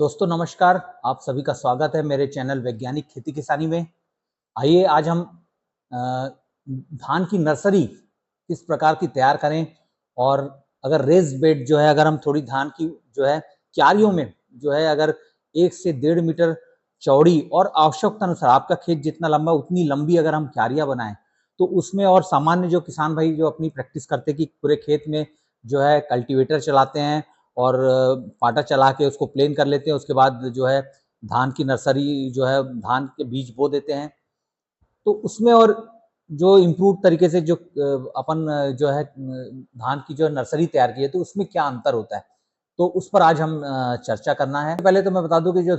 दोस्तों नमस्कार, आप सभी का स्वागत है मेरे चैनल वैज्ञानिक खेती किसानी में। आइए आज हम अ, धान की नर्सरी किस प्रकार की तैयार करें और अगर रेज़ बेड जो है अगर हम थोड़ी धान की जो है क्यारियों में जो है अगर 1 से 1.5 मीटर चौड़ी और आवश्यकता अनुसार आपका खेत जितना लंबा उतनी लंबी अगर हम क्यारियाँ बनाएँ, तो उसमें और सामान्य जो किसान भाई जो अपनी प्रैक्टिस करते हैं कि पूरे खेत में जो है कल्टीवेटर चलाते हैं और पाटा चला के उसको प्लेन कर लेते हैं, उसके बाद जो है धान की नर्सरी जो है धान के बीज बो देते हैं। तो उसमें और जो इम्प्रूव तरीके से जो अपन जो है धान की जो नर्सरी तैयार की है, तो उसमें क्या अंतर होता है? तो उस पर आज हम चर्चा करना है। पहले तो मैं बता दूँ कि जो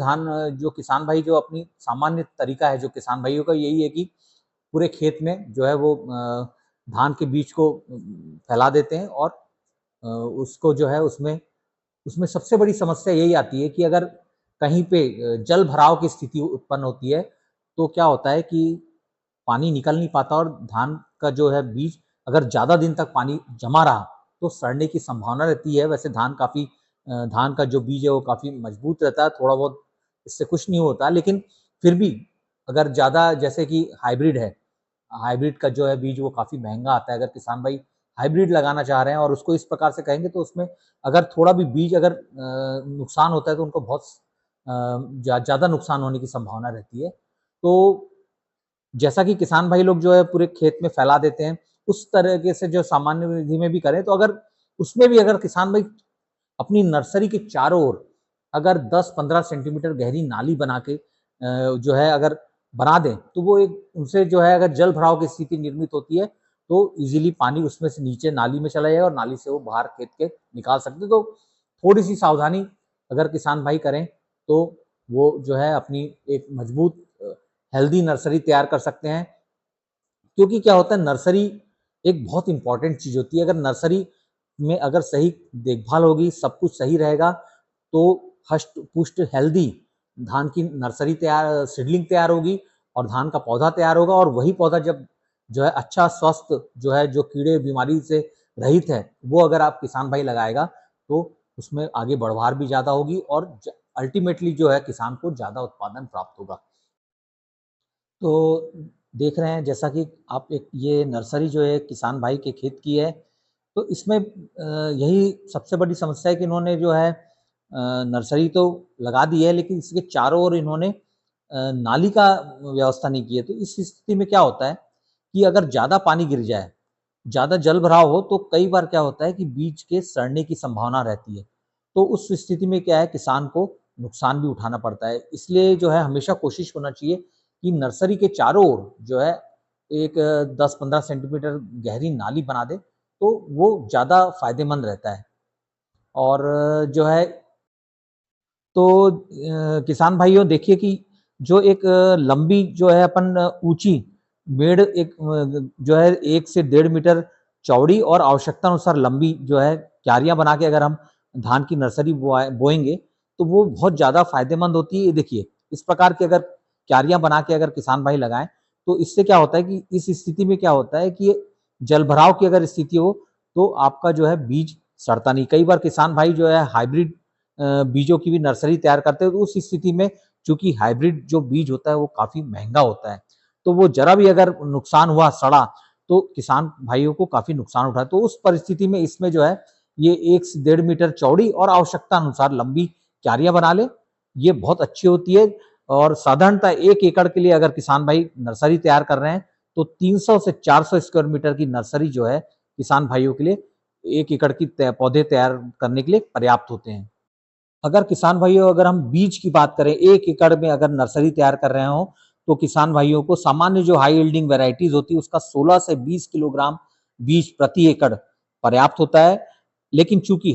जो किसान भाई जो अपनी सामान्य तरीका है जो किसान भाइयों का यही है कि पूरे खेत में जो है वो धान के बीज को फैला देते हैं और उसको जो है उसमें उसमें सबसे बड़ी समस्या यही आती है कि अगर कहीं पे जल भराव की स्थिति उत्पन्न होती है, तो क्या होता है कि पानी निकल नहीं पाता और धान का जो है बीज अगर ज़्यादा दिन तक पानी जमा रहा, तो सड़ने की संभावना रहती है। वैसे धान का जो बीज है वो काफ़ी मजबूत रहता है, थोड़ा बहुत इससे कुछ नहीं होता, लेकिन फिर भी अगर ज़्यादा जैसे कि हाइब्रिड है, हाइब्रिड का जो है बीज वो काफ़ी महँगा आता है। अगर किसान भाई हाइब्रिड लगाना चाह रहे हैं और उसको इस प्रकार से कहेंगे तो उसमें अगर थोड़ा भी बीज अगर नुकसान होता है तो उनको बहुत ज़्यादा नुकसान होने की संभावना रहती है। तो जैसा कि किसान भाई लोग जो है पूरे खेत में फैला देते हैं, उस तरीके से जो सामान्य विधि में भी करें तो अगर उसमें भी अगर किसान भाई अपनी नर्सरी के चारों ओर अगर 10-15 सेंटीमीटर गहरी नाली बना के जो है अगर बना दें, तो वो एक उनसे जो है अगर जल भराव की स्थिति निर्मित होती है, तो ईज़िली पानी उसमें से नीचे नाली में चला जाएगा और नाली से वो बाहर खेत के निकाल सकते हैं। तो थोड़ी-सी सावधानी अगर किसान भाई करें, तो वो जो है अपनी एक मजबूत हेल्दी नर्सरी तैयार कर सकते हैं। क्योंकि क्या होता है नर्सरी एक बहुत इम्पोर्टेंट चीज़ होती है। अगर नर्सरी में अगर सही देखभाल होगी, सब कुछ सही रहेगा, तो हष्ट-पुष्ट हेल्दी धान की नर्सरी तैयार सीडलिंग तैयार होगी और धान का पौधा तैयार होगा और वही पौधा जब जो है अच्छा स्वस्थ जो है जो कीड़े बीमारी से रहित है, वो अगर आप किसान भाई लगाएगा, तो उसमें आगे बढ़वार भी ज़्यादा होगी और अल्टीमेटली जो है किसान को ज़्यादा उत्पादन प्राप्त होगा। तो देख रहे हैं जैसा कि आप एक ये नर्सरी जो है किसान भाई के खेत की है, तो इसमें यही सबसे बड़ी समस्या है कि इन्होंने जो है नर्सरी तो लगा दी है लेकिन इसके चारों ओर इन्होंने नाली का व्यवस्था नहीं की है। तो इस स्थिति में क्या होता है कि अगर ज़्यादा पानी गिर जाए, ज़्यादा जल भराव हो तो कई बार क्या होता है कि बीज के सड़ने की संभावना रहती है। तो उस स्थिति में क्या है किसान को नुकसान भी उठाना पड़ता है। इसलिए जो है हमेशा कोशिश होना चाहिए कि नर्सरी के चारों ओर जो है एक 10-15 सेंटीमीटर गहरी नाली बना दें, तो वो ज़्यादा फ़ायदेमंद रहता है। और जो है तो किसान भाइयों देखिए कि जो एक लंबी जो है अपन ऊँची मेड़ एक जो है 1 से 1.5 मीटर चौड़ी और आवश्यकता अनुसार लंबी जो है क्यारियाँ बना के अगर हम धान की नर्सरी बोएँगे, तो वो बहुत ज़्यादा फ़ायदेमंद होती है। ये देखिए, इस प्रकार की अगर क्यारियाँ बना के अगर किसान भाई लगाएँ, तो इससे क्या होता है कि इस स्थिति में क्या होता है कि जलभराव की अगर स्थिति हो, तो आपका जो है बीज सड़ता नहीं। कई बार किसान भाई जो है हाइब्रिड बीजों की भी नर्सरी तैयार करते हैं, तो उस स्थिति में चूँकि हाइब्रिड जो बीज होता है वो काफ़ी महँगा होता है। तो वो ज़रा भी अगर नुकसान हुआ, सड़ा, तो किसान भाइयों को काफ़ी नुकसान उठा। तो उस परिस्थिति में इसमें जो है ये 1 से 1.5 मीटर चौड़ी और आवश्यकता अनुसार लंबी क्यारियाँ बना लें, ये बहुत अच्छी होती है और साधारणतः 1 एकड़ के लिए अगर किसान भाई नर्सरी तैयार कर रहे हैं, तो 300 से 400 स्क्वायर मीटर की नर्सरी जो है किसान भाइयों के लिए 1 एकड़ की पौधे तैयार करने के लिए पर्याप्त होते हैं। अगर किसान भाइयों अगर हम बीज की बात करें, 1 एकड़ में अगर नर्सरी तैयार कर रहे हों, तो किसान भाइयों को सामान्य जो हाई यील्डिंग वैराइटीज़ होती है, उसका 16 से 20 किलोग्राम बीज प्रति एकड़ पर्याप्त होता है। लेकिन चूँकि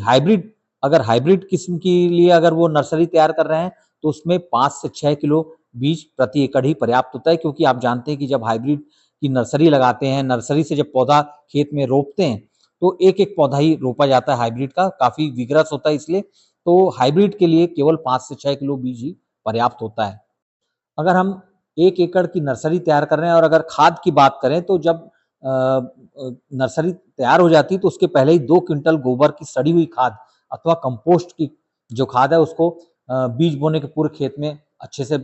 अगर हाइब्रिड किस्म के लिए अगर वो नर्सरी तैयार कर रहे हैं, तो उसमें 5 से 6 किलो बीज प्रति एकड़ ही पर्याप्त होता है क्योंकि आप जानते हैं कि जब हाइब्रिड की नर्सरी लगाते हैं, नर्सरी से जब पौधा खेत में रोपते हैं, तो एक-एक पौधा ही रोपा जाता है हाइब्रिड का, काफ़ी विगरस होता है इसलिए तो हाइब्रिड के लिए केवल 5 से 6 किलो बीज ही पर्याप्त होता है। अगर हम 1 एकड़ की नर्सरी तैयार कर रहे हैं और अगर खाद की बात करें तो जब नर्सरी तैयार हो जाती है तो उसके पहले ही 2 क्विंटल गोबर की सड़ी हुई खाद अथवा कंपोस्ट की जो खाद है उसको बीज बोने के पूर्व खेत में अच्छे से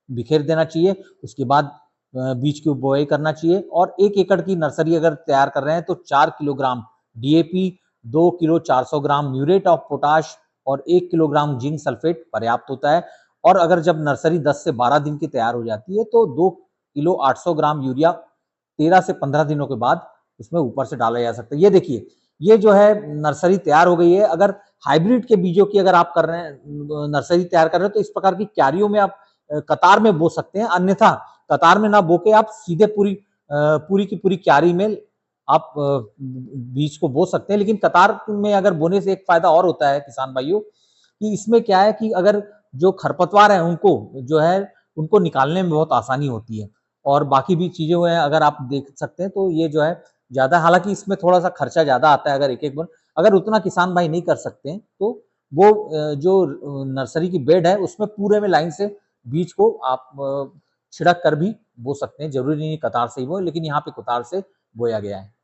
बिखेर देना चाहिए। उसके बाद बीज की बुआई करना चाहिए और 1 एकड़ की नर्सरी अगर तैयार कर रहे हैं तो 4 kilogram DAP, 2 kilo 400 gram muriate of potash और 1 किलोग्राम जिंक सल्फेट पर्याप्त होता है। और अगर जब नर्सरी 10 से 12 दिन की तैयार हो जाती है तो 2 किलो 800 ग्राम यूरिया 13 से 15 दिनों के बाद उसमें ऊपर से डाला जा सकता है। ये देखिए, ये जो है नर्सरी तैयार हो गई है। अगर हाइब्रिड के बीजों की अगर आप कर रहे हैं, नर्सरी तैयार कर रहे हैं, तो इस प्रकार की क्यारियों में आप कतार में बो सकते हैं। अन्यथा कतार में ना बो के आप सीधे पूरी की पूरी क्यारी में आप बीज को बो सकते हैं। लेकिन कतार में अगर बोने से एक फायदा और होता है किसान भाइयों, कि इसमें क्या है कि अगर जो खरपतवार है उनको जो है उनको निकालने में बहुत आसानी होती है। और बाकी भी चीजें हुए हैं, अगर आप देख सकते हैं तो ये जो है ज्यादा, हालांकि इसमें थोड़ा सा खर्चा ज्यादा आता है। अगर एक एक बार अगर उतना किसान भाई नहीं कर सकते हैं तो वो जो नर्सरी की बेड है उसमें पूरे में लाइन से बीज को आप छिड़क कर भी बो सकते हैं। जरूरी नहीं कतार से ही बो, लेकिन यहाँ पे कतार से बोया गया है।